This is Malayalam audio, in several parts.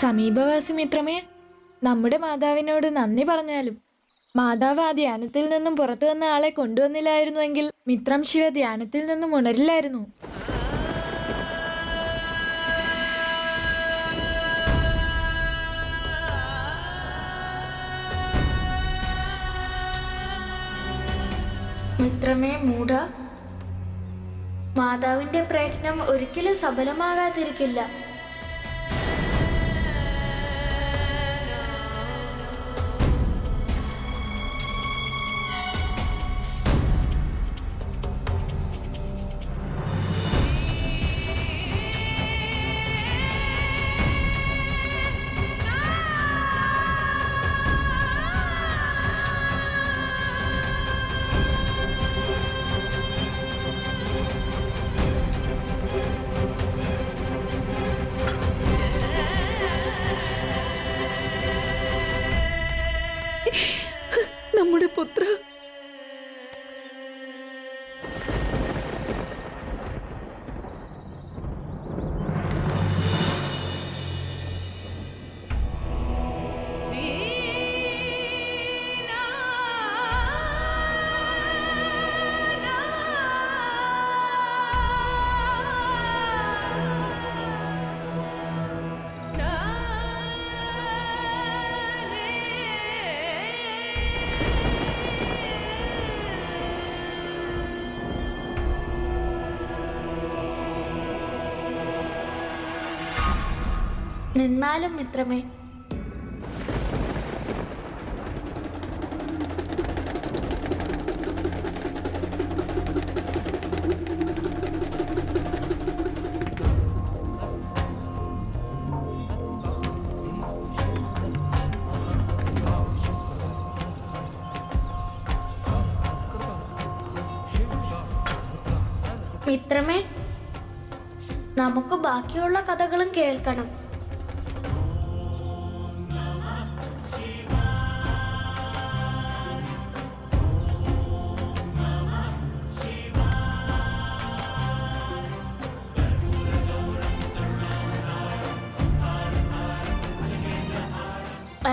സമീപവാസി മിത്രമേ, നമ്മുടെ മാതാവിനോട് നന്ദി പറഞ്ഞാലും മാതാവ് ആ ധ്യാനത്തിൽ നിന്നും പുറത്തു വന്ന ആളെ കൊണ്ടുവന്നില്ലായിരുന്നുവെങ്കിൽ മിത്രം ശിവ ധ്യാനത്തിൽ നിന്നും ഉണരില്ലായിരുന്നു. മിത്രമേ മൂഢ, മാതാവിന്റെ പ്രയത്നം ഒരിക്കലും സഫലമാകാതിരിക്കില്ല. നമ്മുടെ പുത്ര നിന്നാലും മിത്രമേ, മിത്രമേ, നമുക്ക് ബാക്കിയുള്ള കഥകളും കേൾക്കണം.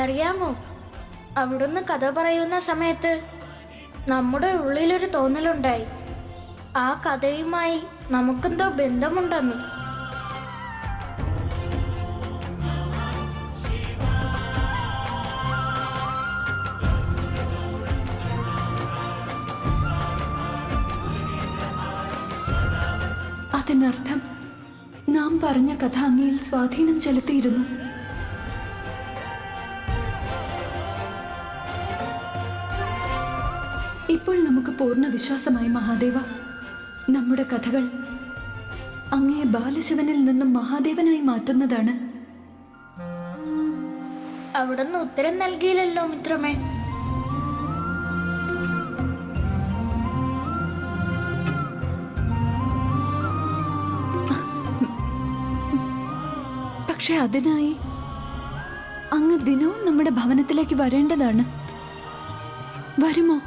അറിയാമോ, അവിടുന്ന് കഥ പറയുന്ന സമയത്ത് നമ്മുടെ ഉള്ളിലൊരു തോന്നലുണ്ടായി, ആ കഥയുമായി നമുക്കെന്തോ ബന്ധമുണ്ടെന്ന്. അതിനർത്ഥം നാം പറഞ്ഞ കഥ അങ്ങയിൽ സ്വാധീനം ചെലുത്തിയിരുന്നു. ഇപ്പോൾ നമുക്ക് പൂർണ്ണ വിശ്വാസമായി മഹാദേവ. നമ്മുടെ കഥകൾ അങ്ങയെ ബാലശിവനിൽ നിന്നും മഹാദേവനായി മാറ്റുന്നതാണ്. അവിടുന്ന് ഉത്തരം നൽകിയില്ലല്ലോ മിത്രമേ. പക്ഷെ അതിനായി അങ്ങ് ദിനവും നമ്മുടെ ഭവനത്തിലേക്ക് വരേണ്ടതാണ്. വരുമോ?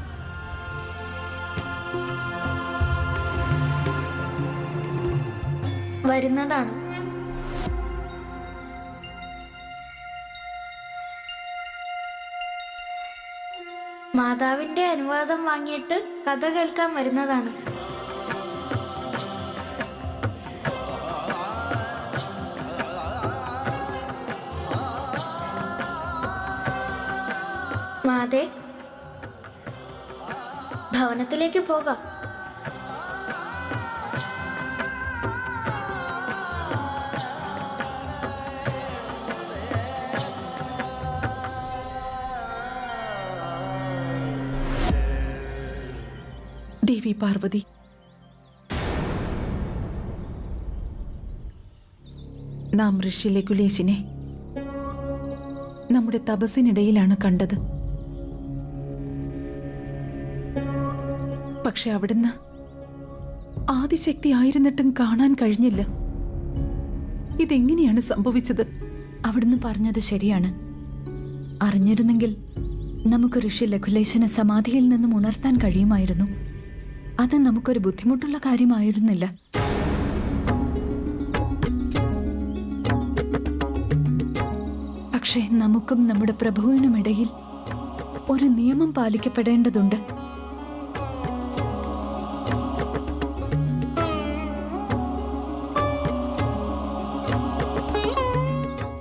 വരുന്നതാണ്. മാതാവിന്റെ അനുവാദം വാങ്ങിയിട്ട് കഥ കേൾക്കാൻ വരുന്നതാണ്. മാതേ, ഭവനത്തിലേക്ക് പോകാം. ദേവി പാർവതി, നാം ഋഷി ലഘുലേശിനെ നമ്മുടെ തപസ്സിനിടയിലാണ് കണ്ടത്. പക്ഷെ അവിടുന്ന് ആദിശക്തി ആയിരുന്നിട്ടും കാണാൻ കഴിഞ്ഞില്ല. ഇതെങ്ങനെയാണ് സംഭവിച്ചത്? അവിടുന്ന് പറഞ്ഞത് ശരിയാണ്. അറിഞ്ഞിരുന്നെങ്കിൽ നമുക്ക് ഋഷി ലഘുലേശനെ സമാധിയിൽ നിന്നും ഉണർത്താൻ കഴിയുമായിരുന്നു. അത് നമുക്കൊരു ബുദ്ധിമുട്ടുള്ള കാര്യമായിരുന്നില്ല. പക്ഷേ നമുക്കും നമ്മുടെ പ്രഭുവിനുമിടയിൽ ഒരു നിയമം പാലിക്കപ്പെടേണ്ടതുണ്ട്.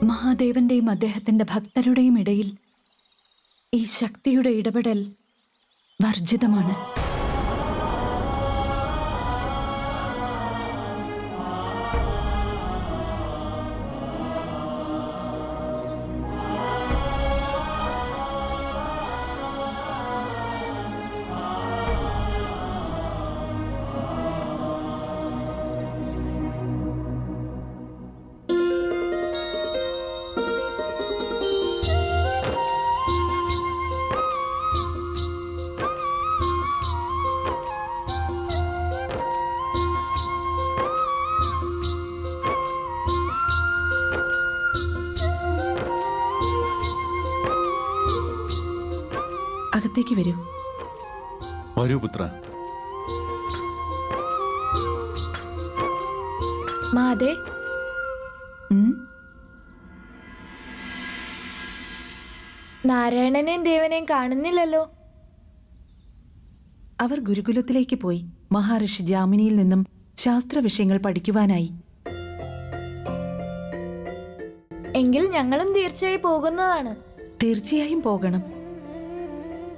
മഹാദേവന്റെയും അദ്ദേഹത്തിന്റെ ഭക്തരുടെയും ഇടയിൽ ഈ ശക്തിയുടെ ഇടപെടൽ വർജിതമാണ്. അകത്തേക്ക് വരൂ. വരൂ പുത്ര. മാതേ, നാരായണനെയും ദേവനെയും കാണുന്നില്ലല്ലോ. അവർ ഗുരുകുലത്തിലേക്ക് പോയി മഹാഋഷി ജാമിനിയിൽ നിന്നും ശാസ്ത്ര വിഷയങ്ങൾ പഠിക്കുവാനായി. എങ്കിൽ ഞങ്ങളും തീർച്ചയായും പോകുന്നതാണ്. തീർച്ചയായും പോകണം.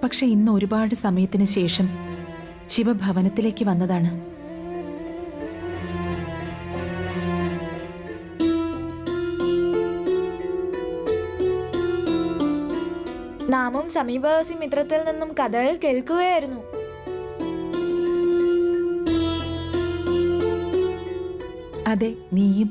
പക്ഷെ ഇന്ന് ഒരുപാട് സമയത്തിന് ശേഷം ശിവഭവനത്തിലേക്ക് വന്നതാണ്. നാമും സമീപവാസി മിത്രത്തിൽ നിന്നും കഥകൾ കേൾക്കുകയായിരുന്നു. അതെ, നീയും.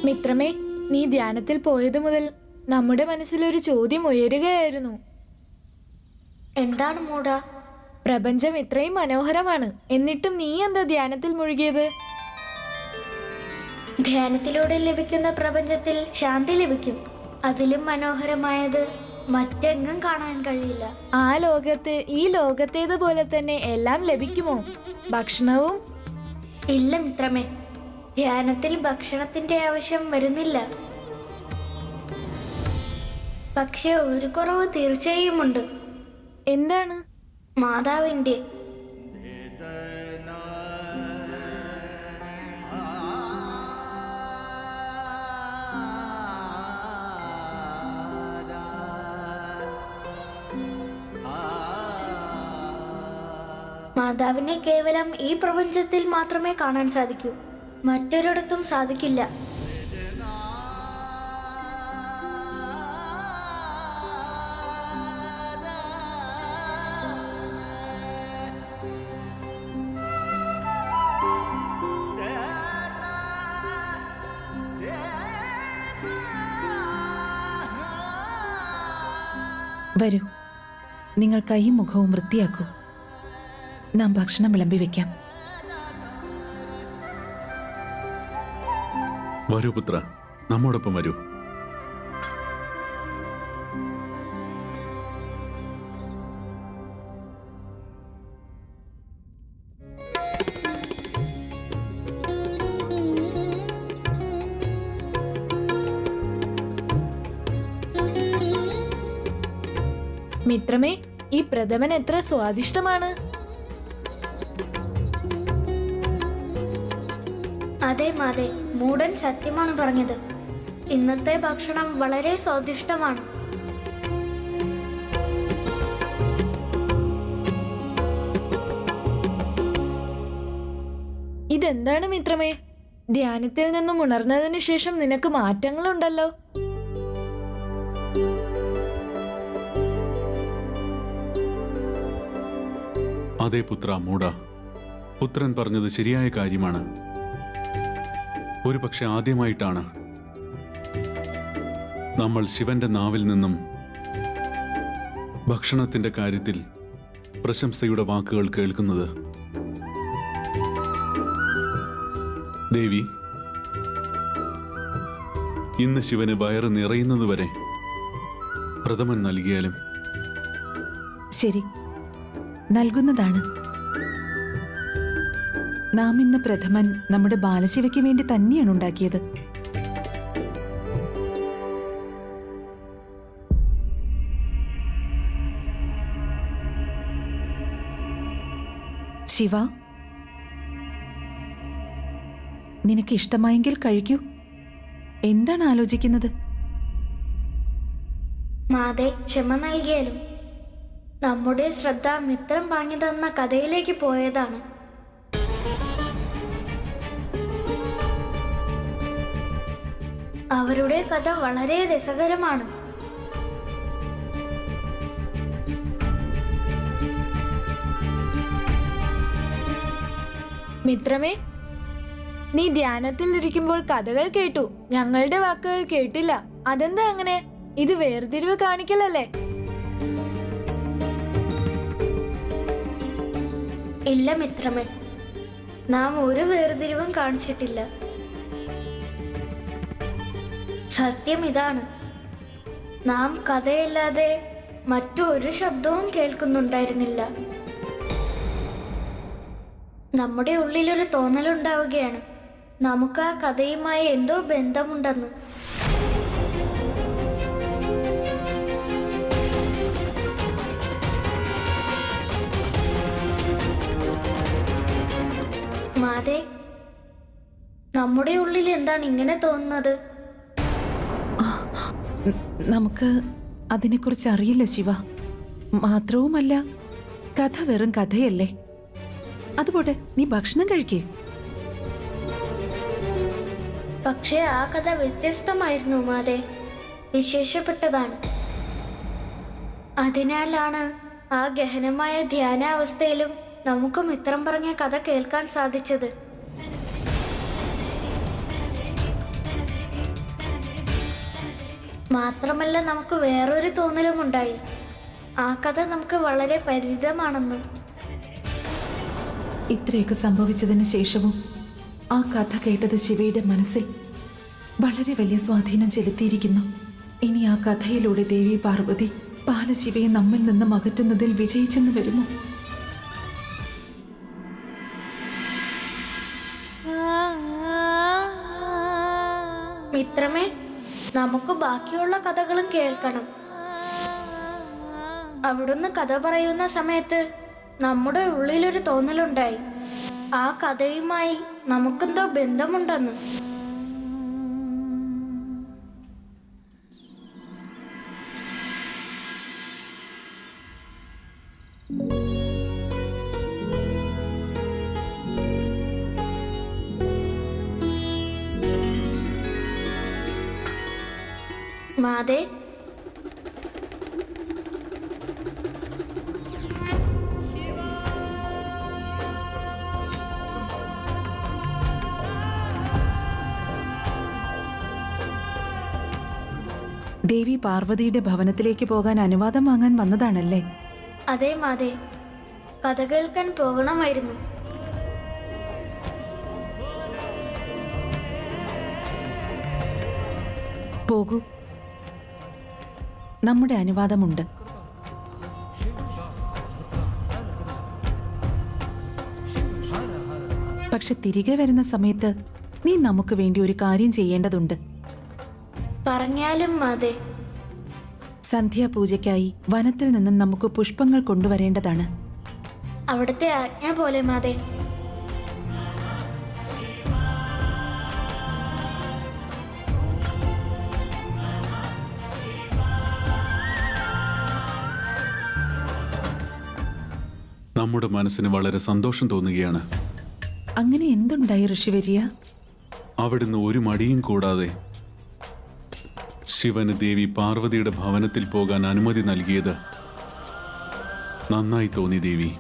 മിത്രമേ, നീ ധ്യാനത്തിൽ പോയതു മുതൽ നമ്മുടെ മനസ്സിലൊരു ചോദ്യം ഉയരുകയായിരുന്നു. എന്താണ് മൂട? പ്രപഞ്ചം ഇത്രയും മനോഹരമാണ്, എന്നിട്ടും നീ എന്താ ധ്യാനത്തിൽ മുഴുകിയത്? ധ്യാനത്തിലൂടെ ലഭിക്കുന്ന പ്രപഞ്ചത്തിൽ ശാന്തി ലഭിക്കും. അതിലും മനോഹരമായത് മറ്റെങ്ങും കാണാൻ കഴിയില്ല. ആ ലോകത്ത് ഈ ലോകത്തേതുപോലെ തന്നെ എല്ലാം ലഭിക്കുമോ? ഭക്ഷണവും? ഇല്ല മിത്രമേ, ധ്യാനത്തിൽ ഭക്ഷണത്തിന്റെ ആവശ്യം വരുന്നില്ല. പക്ഷെ ഒരു കുറവ് തീർച്ചയായും ഉണ്ട്. എന്താണ്? മാതാവിന്റെ. മാതാവിനെ കേവലം ഈ പ്രപഞ്ചത്തിൽ മാത്രമേ കാണാൻ സാധിക്കൂ, മറ്റൊരിടത്തും സാധിക്കില്ല. വരൂ, നിങ്ങൾ കൈയും മുഖവും വൃത്തിയാക്കൂ. നാം ഭക്ഷണം വിളമ്പി വെക്കാം. വരൂ പുത്ര, നമ്മോടൊപ്പം വരൂ. മിത്രമേ, ഈ പ്രഥമൻ എത്ര സ്വാദിഷ്ടമാണ്. അതെ മാതേ, മൂടൻ സത്യമാണ് പറഞ്ഞത്. ഇന്നത്തെ ഭക്ഷണം വളരെ സ്വാദിഷ്ടമാണ്. ഇതെന്താണ് മിത്രമേ? ധ്യാനത്തിൽ നിന്നും ഉണർന്നതിന് ശേഷം നിനക്ക് മാറ്റങ്ങളുണ്ടല്ലോ. അതേ പുത്ര മൂട, പുത്രൻ പറഞ്ഞത് ശരിയായ കാര്യമാണ്. ഒരു പക്ഷെ ആദ്യമായിട്ടാണ് നമ്മൾ ശിവന്റെ നാവിൽ നിന്നും ഭക്ഷണത്തിന്റെ കാര്യത്തിൽ പ്രശംസയുടെ വാക്കുകൾ കേൾക്കുന്നത്. ദേവി, ഇന്ന് ശിവന് വയറ് നിറയുന്നതുവരെ പ്രഥമൻ നൽകിയാലും? ശരി, നൽകുന്നതാണ്. നാം ഇന്ന് പ്രഥമൻ നമ്മുടെ ബാലശിവയ്ക്ക് വേണ്ടി തന്നെയാണ് ഉണ്ടാക്കിയത്. ശിവ, നിനക്ക് ഇഷ്ടമായെങ്കിൽ കഴിക്കൂ. എന്താണ് ആലോചിക്കുന്നത്? മാതേ, ക്ഷമ നൽകിയാലും നമ്മുടെ ശ്രദ്ധ മിത്രം പറഞ്ഞു തന്ന കഥയിലേക്ക് പോയതാണ്. അവരുടെ കഥ വളരെ രസകരമാണ്. മിത്രമേ, നീ ധ്യാനത്തിൽ ഇരിക്കുമ്പോൾ കഥകൾ കേട്ടു, ഞങ്ങളുടെ വാക്കുകൾ കേട്ടില്ല. അതെന്താ അങ്ങനെ? ഇത് വേർതിരിവ് കാണിക്കലല്ലേ? ഇല്ല മിത്രമേ, നാം ഒരു വേർതിരിവും കാണിച്ചിട്ടില്ല. സത്യം ഇതാണ്, നാം കഥയല്ലാതെ മറ്റൊരു ശബ്ദവും കേൾക്കുന്നുണ്ടായിരുന്നില്ല. നമ്മുടെ ഉള്ളിലൊരു തോന്നലുണ്ടാവുകയാണ്, നമുക്ക് ആ കഥയുമായി എന്തോ ബന്ധമുണ്ടെന്ന്. മാതേ, നമ്മുടെ ഉള്ളിൽ എന്താണ് ഇങ്ങനെ തോന്നുന്നത്? നമുക്ക് അതിനെക്കുറിച്ച് അറിയില്ല ശിവ. മാത്രവുമല്ല, കഥ വെറും കഥയല്ലേ. അതുപോട്ടെ, നീ ഭക്ഷണം കഴിക്കേ. പക്ഷേ ആ കഥ വ്യത്യസ്തമായിരുന്നു മാതേ, വിശേഷപ്പെട്ടതാണ്. അതിനാലാണ് ആ ഗഹനമായ ധ്യാനാവസ്ഥയിലും നമുക്ക് മിത്രം പറഞ്ഞ കഥ കേൾക്കാൻ സാധിച്ചത്. മാത്രമല്ല, നമുക്ക് വേറൊരു തോന്നലുമുണ്ടായി, ആ കഥ നമുക്ക് വളരെ പരിചിതമാണെന്ന്. ഇത്രയൊക്കെ സംഭവിച്ചതിന് ശേഷവും ആ കഥ കേട്ടത് ശിവയുടെ മനസ്സിൽ വളരെ വലിയ സ്വാധീനം ചെലുത്തിയിരിക്കുന്നു. ഇനി ആ കഥയിലൂടെ ദേവി പാർവതി ബാലശിവയെ നമ്മിൽ നിന്നും അകറ്റുന്നതിൽ വിജയിച്ചെന്ന് വരുമോ? മിത്രമേ, നമുക്ക് ബാക്കിയുള്ള കഥകളും കേൾക്കണം. അവിടുന്ന് കഥ പറയുന്ന സമയത്ത് നമ്മുടെ ഉള്ളിലൊരു തോന്നലുണ്ടായി, ആ കഥയുമായി നമുക്കെന്തോ ബന്ധമുണ്ടെന്ന്. മാതേ, ദേവി പാർവതിയുടെ ഭവനത്തിലേക്ക് പോകാൻ അനുവാദം വാങ്ങാൻ വന്നതാണല്ലേ? അതെ മാതേ, കഥ കേൾക്കാൻ പോകണമായിരുന്നു. പോകൂ, നമ്മുടെ അനുവാദമുണ്ട്. പക്ഷെ തിരികെ വരുന്ന സമയത്ത് നീ നമുക്ക് വേണ്ടി ഒരു കാര്യം ചെയ്യേണ്ടതുണ്ട്. പറഞ്ഞാലും മാതേ. സന്ധ്യാപൂജയ്ക്കായി വനത്തിൽ നിന്നും നമുക്ക് പുഷ്പങ്ങൾ കൊണ്ടുവരേണ്ടതാണ്. അവിടുത്തെ ആജ്ഞ പോലെ മാതേ. നമ്മുടെ മനസ്സിന് വളരെ സന്തോഷം തോന്നുകയാണ്. അങ്ങനെ എന്തുണ്ടായി ഋഷിവര്യ? അവിടുന്ന് ഒരു മടിയും കൂടാതെ ശിവന് ദേവി പാർവതിയുടെ ഭവനത്തിൽ പോകാൻ അനുമതി നൽകിയത് നന്നായി തോന്നി ദേവി.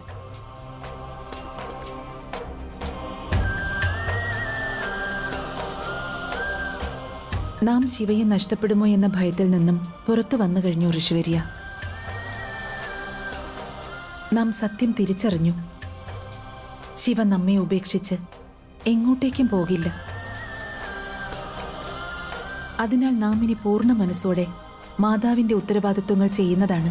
നാം ശിവയെ നഷ്ടപ്പെടുമോ എന്ന ഭയത്തിൽ നിന്നും പുറത്തു വന്നു കഴിഞ്ഞു ഋഷിവര്യ. നാം സത്യം തിരിച്ചറിഞ്ഞു. ശിവ നമ്മെ ഉപേക്ഷിച്ച് എങ്ങോട്ടേക്കും പോകില്ല. അതിനാൽ നാം ഇനി പൂർണ്ണ മനസ്സോടെ മാതാവിന്റെ ഉത്തരവാദിത്വങ്ങൾ ചെയ്യുന്നതാണ്.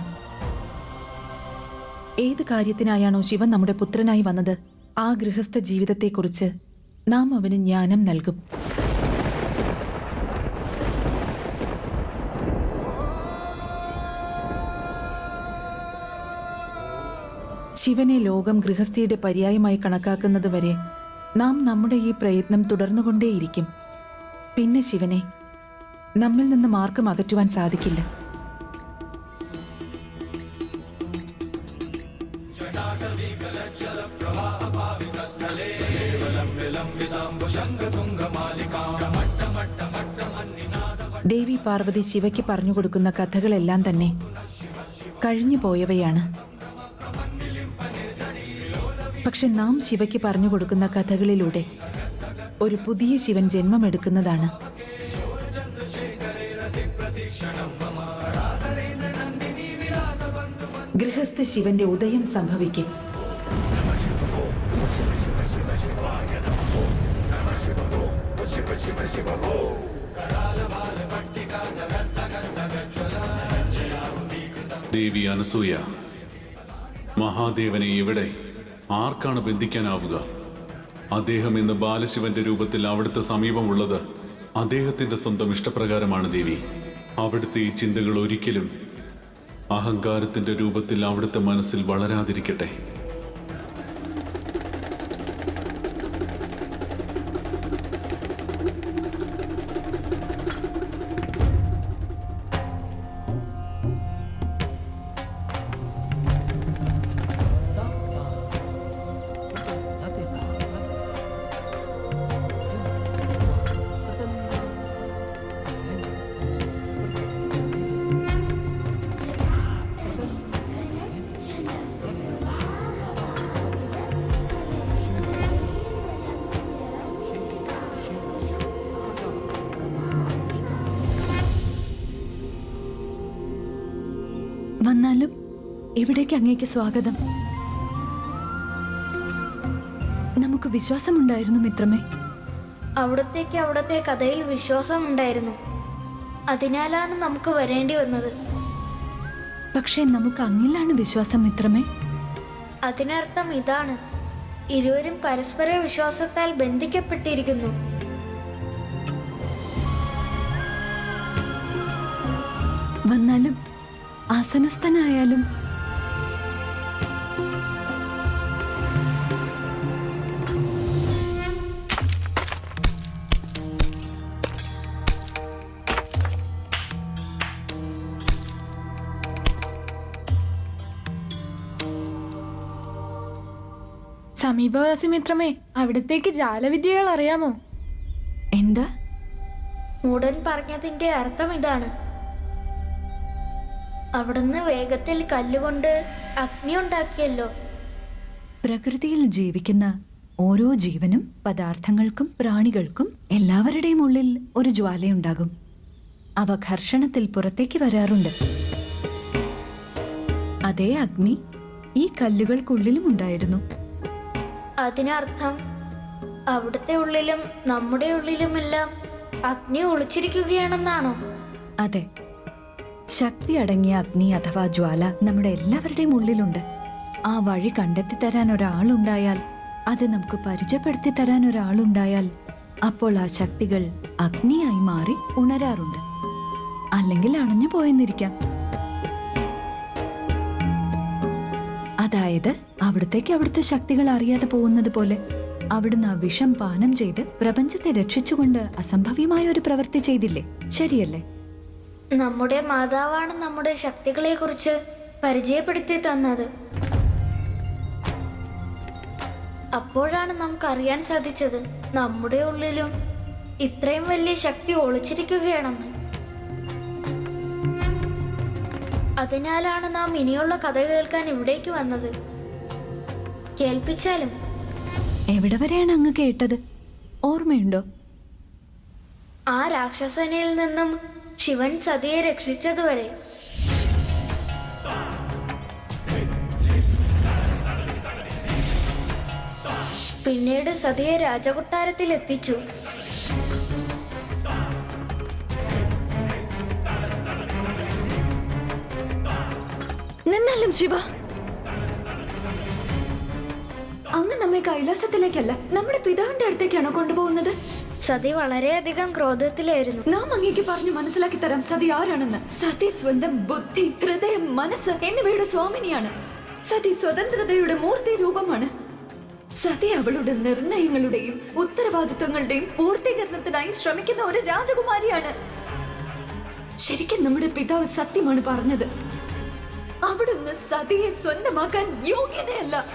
ഏത് കാര്യത്തിനായാണോ ശിവൻ നമ്മുടെ പുത്രനായി വന്നത്, ആ ഗൃഹസ്ഥ ജീവിതത്തെക്കുറിച്ച് നാം അവന് ജ്ഞാനം നൽകും. ശിവനെ ലോകം ഗൃഹസ്ഥിയുടെ പര്യായമായി കണക്കാക്കുന്നതുവരെ നാം നമ്മുടെ ഈ പ്രയത്നം തുടർന്നുകൊണ്ടേയിരിക്കും. പിന്നെ ശിവനെ നമ്മിൽ നിന്നും ആർക്കും അകറ്റുവാൻ സാധിക്കില്ല. ദേവി പാർവതി ശിവയ്ക്ക് പറഞ്ഞുകൊടുക്കുന്ന കഥകളെല്ലാം തന്നെ കഴിഞ്ഞു പോയവയാണ്. പക്ഷെ നാം ശിവയ്ക്ക് പറഞ്ഞുകൊടുക്കുന്ന കഥകളിലൂടെ ഒരു പുതിയ ശിവൻ ജന്മമെടുക്കുന്നതാണ്. ഗൃഹസ്ഥ ശിവന്റെ ഉദയം സംഭവിക്കും. ദേവി അനസൂയ, മഹാദേവനെ എവിടെ ആർക്കാണ് ബന്ധിക്കാനാവുക? അദ്ദേഹം ഇന്ന് ബാലശിവന്റെ രൂപത്തിൽ അവിടുത്തെ സമീപമുള്ളത് അദ്ദേഹത്തിന്റെ സ്വന്തം ഇഷ്ടപ്രകാരമാണ് ദേവി. അവിടുത്തെ ഈ ചിന്തകൾ ഒരിക്കലും അഹങ്കാരത്തിന്റെ രൂപത്തിൽ അവിടുത്തെ മനസ്സിൽ വളരാതിരിക്കട്ടെ. വന്നാലും ഇവിടേക്ക് അങ്ങേക്ക് സ്വാഗതം. നമുക്ക് വിശ്വാസമുണ്ടായിരുന്നു മിത്രമേ. അവിടത്തേക്ക് അവിടത്തെ കഥയിൽ വിശ്വാസമുണ്ടായിരുന്നു. അതിനാലാണ് നമുക്ക് വരേണ്ടി വന്നത്. പക്ഷേ നമുക്ക് അങ്ങിലാണ് വിശ്വാസം മിത്രമേ. അതിനർത്ഥം ഇതാണ്: ഇരുവരും പരസ്പര വിശ്വാസത്താൽ ബന്ധിക്കപ്പെട്ടിരിക്കുന്നു. വന്നാലും ആസനസ്ഥനായാലും സമീപവാസി മിത്രമേ, അവിടത്തേക്ക് ജാലവിദ്യകൾ അറിയാമോ? എന്താ? മൂടൻ പറഞ്ഞതിന്റെ അർത്ഥം ഇതാണ്: അവിടുന്ന് വേഗത്തിൽ കല്ലുകൊണ്ട് അഗ്നി ഉണ്ടാക്കിയല്ലോ. പ്രകൃതിയിൽ ജീവിക്കുന്ന ഓരോ ജീവനും പദാർത്ഥങ്ങൾക്കും പ്രാണികൾക്കും എല്ലാവരുടെയും ഉള്ളിൽ ഒരു ജ്വാലയുണ്ടാകും. അവ ഘർഷണത്തിൽ പുറത്തേക്ക് വരാറുണ്ട്. അതേ അഗ്നി ഈ കല്ലുകൾക്കുള്ളിലും ഉണ്ടായിരുന്നു. അതിനർത്ഥം അവിടുത്തെ ഉള്ളിലും നമ്മുടെ ഉള്ളിലുമെല്ലാം അഗ്നി ഒളിച്ചിരിക്കുകയാണെന്നാണോ? അതെ, ശക്തി അടങ്ങിയ അഗ്നി അഥവാ ജ്വാല നമ്മുടെ എല്ലാവരുടെയും ഉള്ളിലുണ്ട്. ആ വഴി കണ്ടെത്തി തരാൻ ഒരാളുണ്ടായാൽ, അത് നമുക്ക് പരിചയപ്പെടുത്തി തരാൻ ഒരാളുണ്ടായാൽ, അപ്പോൾ ആ ശക്തികൾ അഗ്നിയായി മാറി ഉണരാറുണ്ട്. അല്ലെങ്കിൽ അണഞ്ഞു പോയെന്നിരിക്കാം. അതായത് അവിടത്തേക്ക് അവിടുത്തെ ശക്തികൾ അറിയാതെ പോകുന്നത് പോലെ അവിടുന്ന് ആ വിഷം പാനം ചെയ്ത് പ്രപഞ്ചത്തെ രക്ഷിച്ചുകൊണ്ട് അസംഭവ്യമായ ഒരു പ്രവൃത്തി ചെയ്തില്ലേ? ശരിയല്ലേ? നമ്മുടെ മാതാവാണ് നമ്മുടെ ശക്തികളെ കുറിച്ച് പരിചയപ്പെടുത്തി തന്നത്. അപ്പോഴാണ് നമുക്ക് അറിയാൻ സാധിച്ചത് നമ്മുടെ ഉള്ളിലും ഇത്രയും വലിയ ശക്തി ഒളിച്ചിരിക്കുകയാണെന്ന്. അതിനാലാണ് നാം ഇനിയുള്ള കഥ കേൾക്കാൻ ഇവിടേക്ക് വന്നത്. കേൾപ്പിച്ചാലും. എവിടെ വരെയാണ് അങ്ങ് കേട്ടത്? ഓർമ്മയുണ്ടോ? ആ രാക്ഷസനിൽ നിന്നും ശിവൻ സതിയെ രക്ഷിച്ചതുവരെ. പിന്നീട് സതിയെ രാജകൊട്ടാരത്തിൽ എത്തിച്ചു. നിന്നാലും ശിവ, അങ്ങ് നമ്മെ കൈലാസത്തിലേക്കല്ല നമ്മുടെ പിതാവിന്റെ അടുത്തേക്കാണോ കൊണ്ടുപോകുന്നത്? സതി വളരെയധികം ക്രോധത്തിലായിരുന്നു. നാം അങ്ങേക്ക് പറഞ്ഞു മനസ്സിലാക്കി തരാം സതി ആരാണെന്ന്. സതി സ്വന്തം ബുദ്ധി, ഹൃദയം, മനസ്സ് എന്നിവയുടെ സ്വാമിനിയാണ്. സതി സ്വതന്ത്രതയുടെ മൂർത്തി രൂപമാണ്. സതി അവളുടെ നിർണയങ്ങളുടെയും ഉത്തരവാദിത്വങ്ങളുടെയും പൂർത്തീകരണത്തിനായി ശ്രമിക്കുന്ന ഒരു രാജകുമാരിയാണ്. ശരിക്കും നമ്മുടെ പിതാവ് സത്യമാണ് പറഞ്ഞത്. അവിടുന്ന് സതിയെ സ്വന്തമാക്കാൻ യോഗ്യനയല്ല.